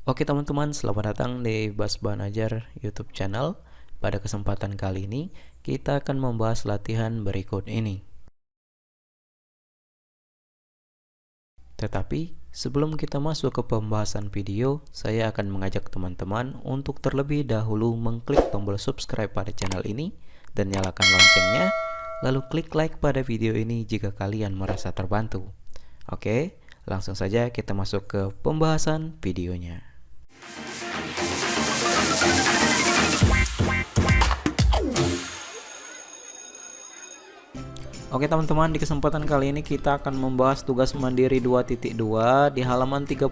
Oke teman-teman, selamat datang di Bas Banajar YouTube channel. Pada kesempatan kali ini, kita akan membahas latihan berikut ini. Tetapi, sebelum kita masuk ke pembahasan video, saya akan mengajak teman-teman untuk terlebih dahulu mengklik tombol subscribe pada channel ini dan nyalakan loncengnya, lalu klik like pada video ini jika kalian merasa terbantu. Oke, langsung saja kita masuk ke pembahasan videonya. Oke teman-teman, di kesempatan kali ini kita akan membahas tugas mandiri 2.2 di halaman 39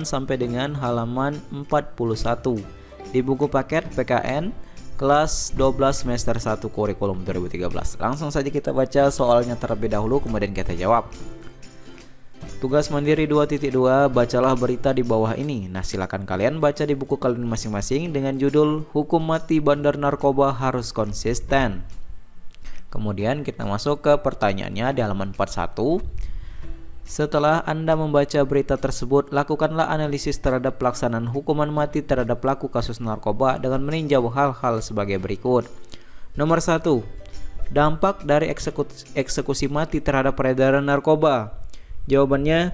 sampai dengan halaman 41 di buku paket PKN kelas 12 semester 1 kurikulum 2013. Langsung saja kita baca soalnya terlebih dahulu, kemudian kita jawab. Tugas mandiri 2.2, bacalah berita di bawah ini. Nah, silakan kalian baca di buku kalian masing-masing dengan judul Hukum Mati Bandar Narkoba Harus Konsisten. Kemudian kita masuk ke pertanyaannya di halaman 41. Setelah Anda membaca berita tersebut, lakukanlah analisis terhadap pelaksanaan hukuman mati terhadap pelaku kasus narkoba dengan meninjau hal-hal sebagai berikut. Nomor 1. Dampak dari eksekusi mati terhadap peredaran narkoba. Jawabannya,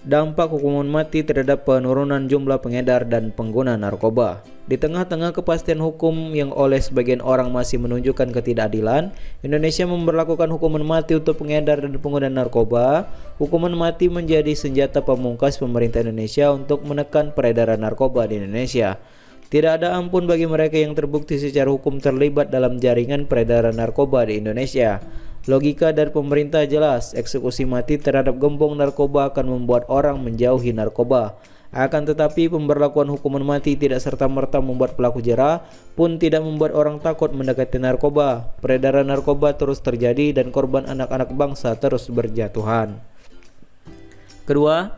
dampak hukuman mati terhadap penurunan jumlah pengedar dan pengguna narkoba. Di tengah-tengah kepastian hukum yang oleh sebagian orang masih menunjukkan ketidakadilan, Indonesia memberlakukan hukuman mati untuk pengedar dan pengguna narkoba. Hukuman mati menjadi senjata pamungkas pemerintah Indonesia untuk menekan peredaran narkoba di Indonesia. Tidak ada ampun bagi mereka yang terbukti secara hukum terlibat dalam jaringan peredaran narkoba di Indonesia. Logika dari pemerintah jelas, eksekusi mati terhadap gembong narkoba akan membuat orang menjauhi narkoba. Akan tetapi pemberlakuan hukuman mati tidak serta-merta membuat pelaku jera, pun tidak membuat orang takut mendekati narkoba. Peredaran narkoba terus terjadi dan korban anak-anak bangsa terus berjatuhan. Kedua,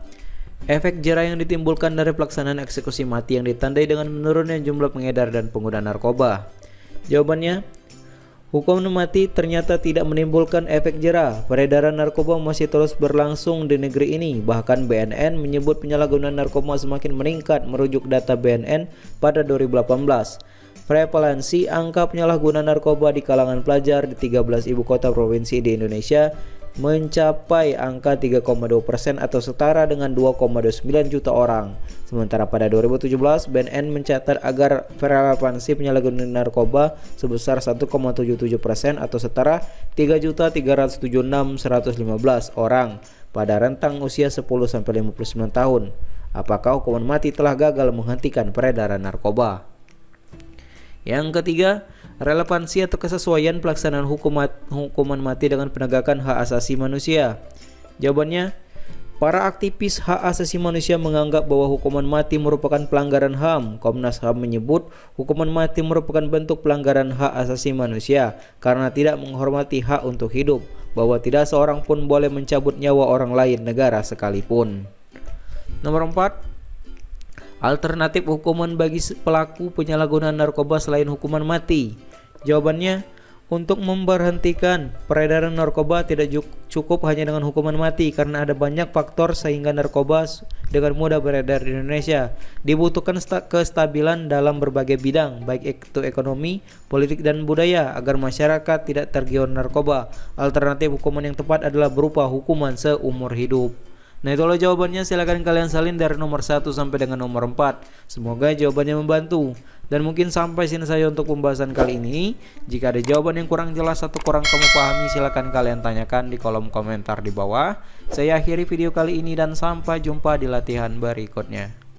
efek jera yang ditimbulkan dari pelaksanaan eksekusi mati yang ditandai dengan menurunnya jumlah pengedar dan pengguna narkoba. Jawabannya, hukuman mati ternyata tidak menimbulkan efek jera. Peredaran narkoba masih terus berlangsung di negeri ini. Bahkan BNN menyebut penyalahgunaan narkoba semakin meningkat merujuk data BNN pada 2018. Prevalensi angka penyalahgunaan narkoba di kalangan pelajar di 13 ibu kota provinsi di Indonesia mencapai angka 3,2% atau setara dengan 2,29 juta orang. Sementara pada 2017 BNN mencatat agar prevalensi penyalahgunaan narkoba sebesar 1,77% atau setara 3.376.115 orang pada rentang usia 10-59 tahun. Apakah hukuman mati telah gagal menghentikan peredaran narkoba? Yang ketiga, relevansi atau kesesuaian pelaksanaan hukuman mati dengan penegakan hak asasi manusia. Jawabannya, para aktivis hak asasi manusia menganggap bahwa hukuman mati merupakan pelanggaran HAM. Komnas HAM menyebut hukuman mati merupakan bentuk pelanggaran hak asasi manusia karena tidak menghormati hak untuk hidup, bahwa tidak seorang pun boleh mencabut nyawa orang lain negara sekalipun. Nomor 4. Alternatif hukuman bagi pelaku penyalahgunaan narkoba selain hukuman mati. Jawabannya, untuk memberhentikan peredaran narkoba tidak cukup hanya dengan hukuman mati karena ada banyak faktor sehingga narkoba dengan mudah beredar di Indonesia. Dibutuhkan kestabilan dalam berbagai bidang, baik itu ekonomi, politik, dan budaya agar masyarakat tidak tergiur narkoba. Alternatif hukuman yang tepat adalah berupa hukuman seumur hidup. Nah, itulah jawabannya. Silakan kalian salin dari nomor 1 sampai dengan nomor 4. Semoga jawabannya membantu. Dan mungkin sampai sini saja untuk pembahasan kali ini. Jika ada jawaban yang kurang jelas atau kurang kamu pahami, silakan kalian tanyakan di kolom komentar di bawah. Saya akhiri video kali ini dan sampai jumpa di latihan berikutnya.